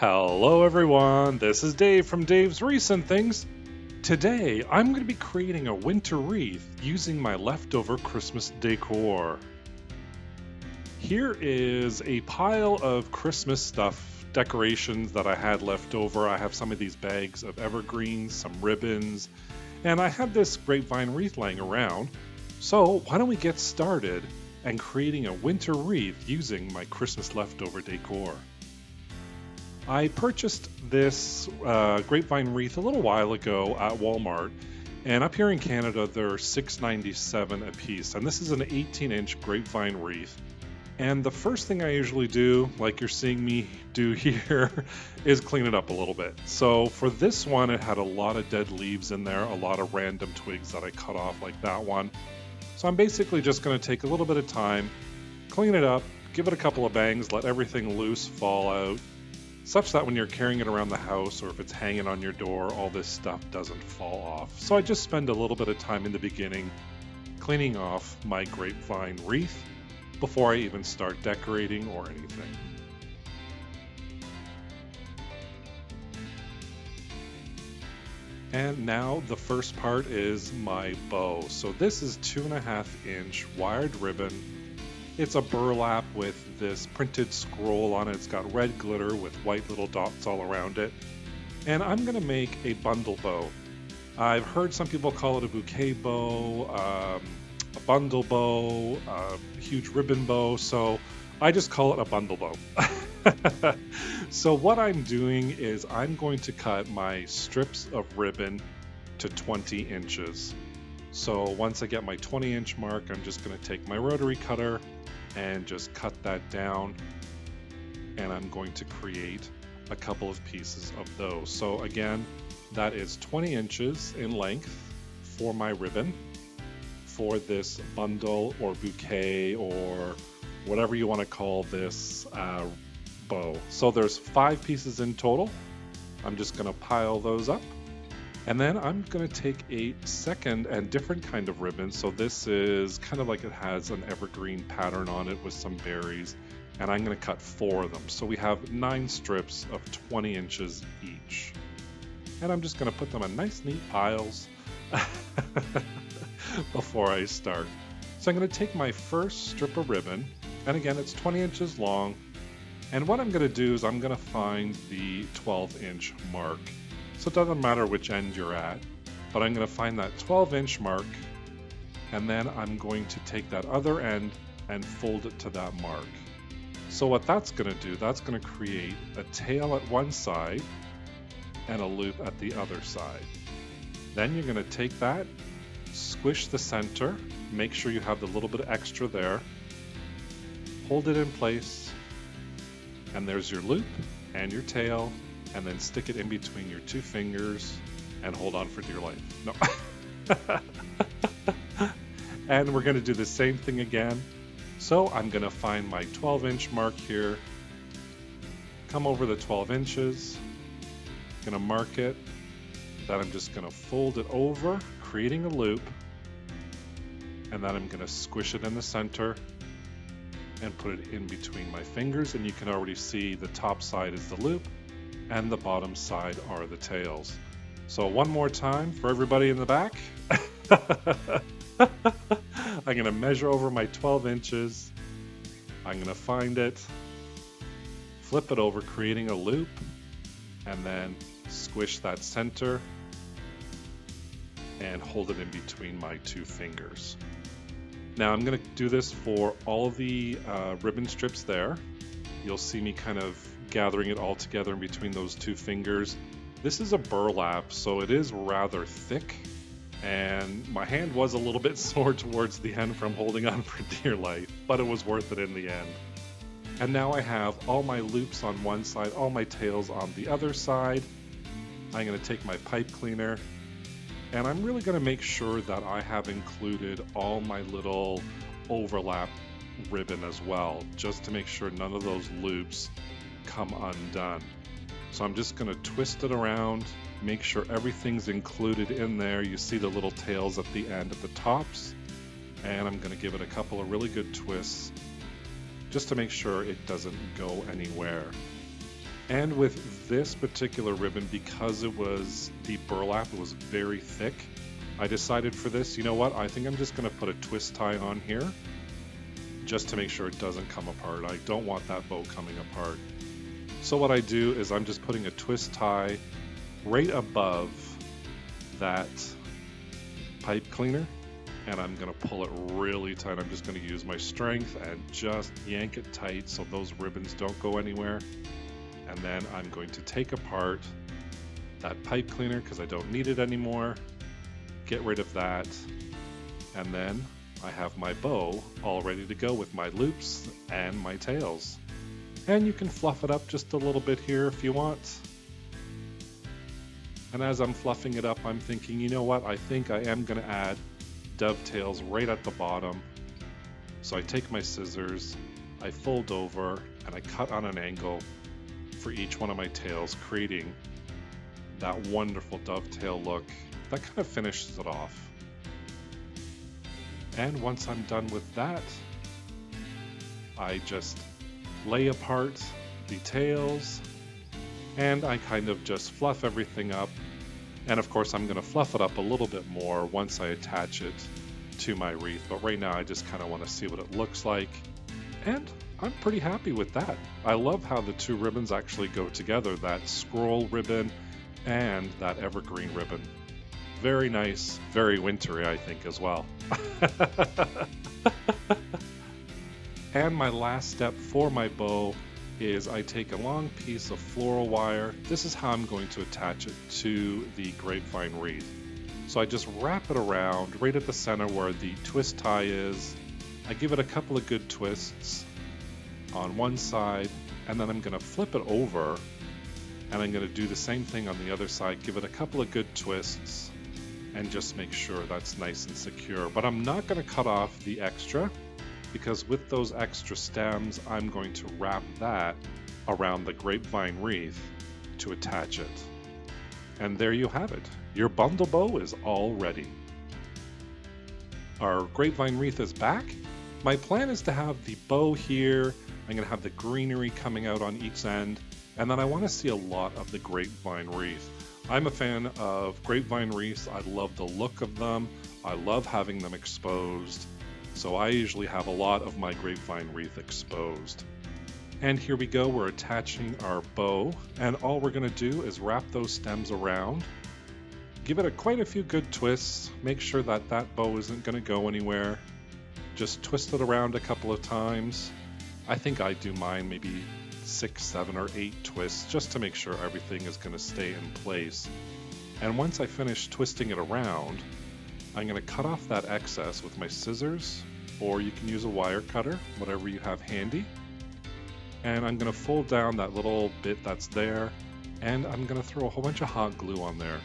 Hello everyone, this is Dave from Dave's Recent Things. Today I'm going to be creating a winter wreath using my leftover Christmas decor. Here is a pile of Christmas stuff, decorations that I had left over. I have some of these bags of evergreens, some ribbons, and I had this grapevine wreath laying around. So why don't we get started and creating a winter wreath using my Christmas leftover decor. I purchased this grapevine wreath a little while ago at Walmart, and up here in Canada they're $6.97 a piece, and this is an 18-inch grapevine wreath. And the first thing I usually do, like you're seeing me do here, is clean it up a little bit. So for this one, it had a lot of dead leaves in there, a lot of random twigs that I cut off like that one. So I'm basically just going to take a little bit of time, clean it up, give it a couple of bangs, let everything loose fall out, such that when you're carrying it around the house or if it's hanging on your door, all this stuff doesn't fall off. So I just spend a little bit of time in the beginning cleaning off my grapevine wreath before I even start decorating or anything. And now the first part is my bow. So this is 2.5-inch wired ribbon. It's a burlap with this printed scroll on it. It's got red glitter with white little dots all around it. And I'm going to make a bundle bow. I've heard some people call it a bouquet bow, a bundle bow, a huge ribbon bow. So I just call it a bundle bow. So what I'm doing is I'm going to cut my strips of ribbon to 20 inches. So once I get my 20-inch mark, I'm just going to take my rotary cutter and just cut that down, and I'm going to create a couple of pieces of those. So again, that is 20 inches in length for my ribbon for this bundle or bouquet or whatever you want to call this bow. So there's 5 pieces in total. I'm just going to pile those up. And then I'm going to take a second and different kind of ribbon. So this is kind of like it has an evergreen pattern on it with some berries. And I'm going to cut 4 of them. So we have 9 strips of 20 inches each. And I'm just going to put them in nice, neat piles before I start. So I'm going to take my first strip of ribbon. And again, it's 20 inches long. And what I'm going to do is I'm going to find the 12-inch mark. So it doesn't matter which end you're at, but I'm going to find that 12-inch mark, and then I'm going to take that other end and fold it to that mark. So what that's going to do, that's going to create a tail at one side and a loop at the other side. Then you're going to take that, squish the center, make sure you have the little bit of extra there, hold it in place, and there's your loop and your tail, and then stick it in between your 2 fingers and hold on for dear life. No. And we're going to do the same thing again. So I'm going to find my 12-inch mark here, come over the 12 inches, going to mark it, then I'm just going to fold it over, creating a loop, and then I'm going to squish it in the center and put it in between my fingers, and you can already see the top side is the loop and the bottom side are the tails. So one more time for everybody in the back. I'm going to measure over my 12 inches. I'm going to find it, flip it over, creating a loop, and then squish that center and hold it in between my 2 fingers. Now I'm going to do this for all of the ribbon strips there. You'll see me kind of gathering it all together in between those 2 fingers. This is a burlap, so it is rather thick, and my hand was a little bit sore towards the end from holding on for dear life, but it was worth it in the end. And now I have all my loops on one side, all my tails on the other side. I'm going to take my pipe cleaner, and I'm really going to make sure that I have included all my little overlap ribbon as well, just to make sure none of those loops come undone. So I'm just going to twist it around, make sure everything's included in there. You see the little tails at the end at the tops, and I'm going to give it a couple of really good twists just to make sure it doesn't go anywhere. And with this particular ribbon, because it was the burlap, it was very thick, I decided for this, you know what, I think I'm just going to put a twist tie on here just to make sure it doesn't come apart. I don't want that bow coming apart. So what I do is I'm just putting a twist tie right above that pipe cleaner, and I'm going to pull it really tight. I'm just going to use my strength and just yank it tight so those ribbons don't go anywhere. And then I'm going to take apart that pipe cleaner because I don't need it anymore. Get rid of that. And then I have my bow all ready to go with my loops and my tails. And you can fluff it up just a little bit here if you want. And as I'm fluffing it up, I'm thinking, you know what? I think I am going to add dovetails right at the bottom. So I take my scissors, I fold over, and I cut on an angle for each one of my tails, creating that wonderful dovetail look that kind of finishes it off. And once I'm done with that, I just lay apart the tails and I kind of just fluff everything up. And of course I'm going to fluff it up a little bit more once I attach it to my wreath, but right now I just kind of want to see what it looks like, and I'm pretty happy with that. I love how the two ribbons actually go together, that scroll ribbon and that evergreen ribbon. Very nice, very wintry, I think, as well. And my last step for my bow is I take a long piece of floral wire. This is how I'm going to attach it to the grapevine wreath. So I just wrap it around right at the center where the twist tie is. I give it a couple of good twists on one side, and then I'm going to flip it over and I'm going to do the same thing on the other side, give it a couple of good twists and just make sure that's nice and secure. But I'm not going to cut off the extra, because with those extra stems I'm going to wrap that around the grapevine wreath to attach it. And there you have it. Your bundle bow is all ready. Our grapevine wreath is back. My plan is to have the bow here. I'm going to have the greenery coming out on each end, and then I want to see a lot of the grapevine wreath. I'm a fan of grapevine wreaths. I love the look of them. I love having them exposed. So I usually have a lot of my grapevine wreath exposed. And here we go, we're attaching our bow, and all we're going to do is wrap those stems around. Give it quite a few good twists. Make sure that that bow isn't going to go anywhere. Just twist it around a couple of times. I think I do mine maybe 6, 7, or 8 twists just to make sure everything is going to stay in place. And once I finish twisting it around, I'm going to cut off that excess with my scissors, or you can use a wire cutter, whatever you have handy. And I'm going to fold down that little bit that's there, and I'm going to throw a whole bunch of hot glue on there.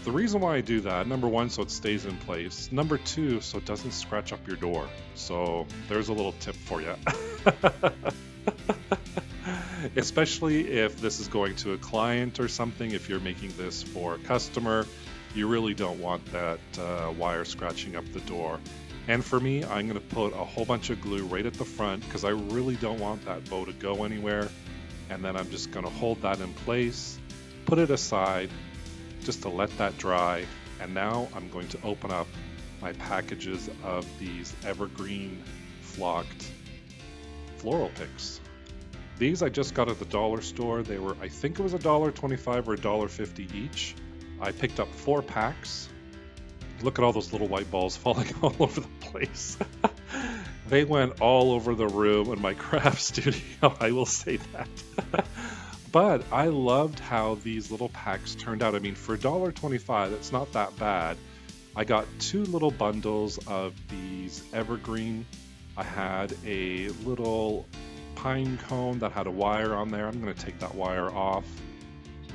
The reason why I do that, number one, so it stays in place. Number two, so it doesn't scratch up your door. So there's a little tip for you. Especially if this is going to a client or something, if you're making this for a customer, you really don't want that wire scratching up the door. And for me, I'm going to put a whole bunch of glue right at the front because I really don't want that bow to go anywhere. And then I'm just going to hold that in place, put it aside, just to let that dry. And now I'm going to open up my packages of these evergreen flocked floral picks. These I just got at the dollar store. They were, I think it was $1.25 or $1.50 each. I picked up 4 packs. Look at all those little white balls falling all over the place. They went all over the room in my craft studio, I will say that. But I loved how these little packs turned out. I mean, for $1.25, it's not that bad. I got 2 little bundles of these evergreen. I had a little pine cone that had a wire on there. I'm going to take that wire off.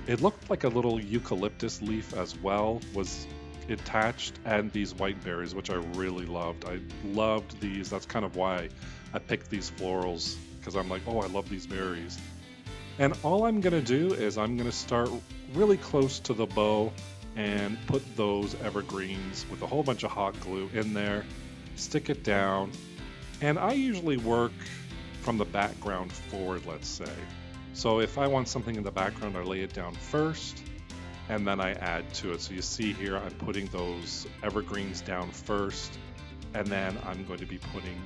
It looked like a little eucalyptus leaf as well was attached, and these white berries, which I really loved. I loved these. That's kind of why I picked these florals, because I'm like, oh, I love these berries. And all I'm going to do is I'm going to start really close to the bow and put those evergreens with a whole bunch of hot glue in there, stick it down, and I usually work from the background forward, let's say. So if I want something in the background, I lay it down first and then I add to it. So you see here, I'm putting those evergreens down first, and then I'm going to be putting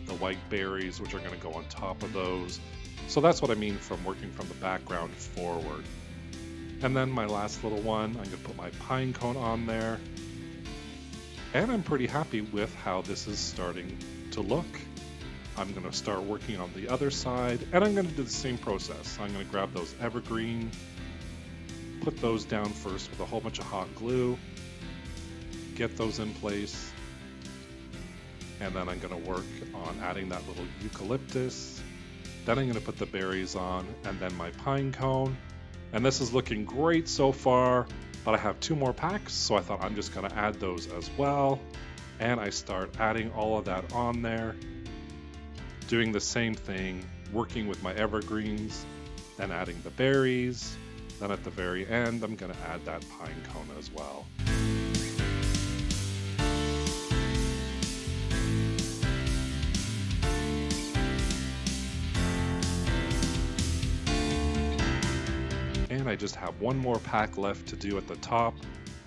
the white berries, which are going to go on top of those. So that's what I mean from working from the background forward. And then my last little one, I'm going to put my pine cone on there. And I'm pretty happy with how this is starting to look. I'm going to start working on the other side, and I'm going to do the same process. I'm going to grab those evergreen, put those down first with a whole bunch of hot glue, get those in place, and then I'm going to work on adding that little eucalyptus. Then I'm going to put the berries on, and then my pine cone. And this is looking great so far, but I have 2 more packs, so I thought I'm just going to add those as well. And I start adding all of that on there, doing the same thing, working with my evergreens, then adding the berries. Then at the very end, I'm going to add that pine cone as well. And I just have 1 more pack left to do at the top.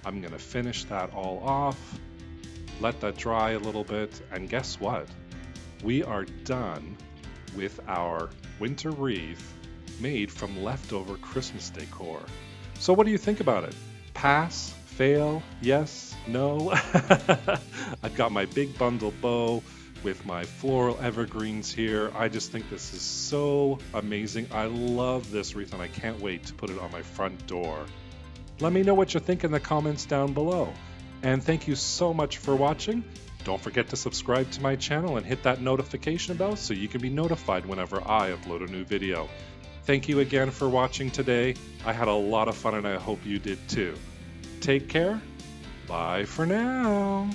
I'm going to finish that all off, let that dry a little bit, and guess what? We are done with our winter wreath made from leftover Christmas decor. So what do you think about it? Pass? Fail? Yes? No? I've got my big bundle bow with my floral evergreens here. I just think this is so amazing. I love this wreath and I can't wait to put it on my front door. Let me know what you think in the comments down below. And thank you so much for watching. Don't forget to subscribe to my channel and hit that notification bell so you can be notified whenever I upload a new video. Thank you again for watching today. I had a lot of fun and I hope you did too. Take care. Bye for now.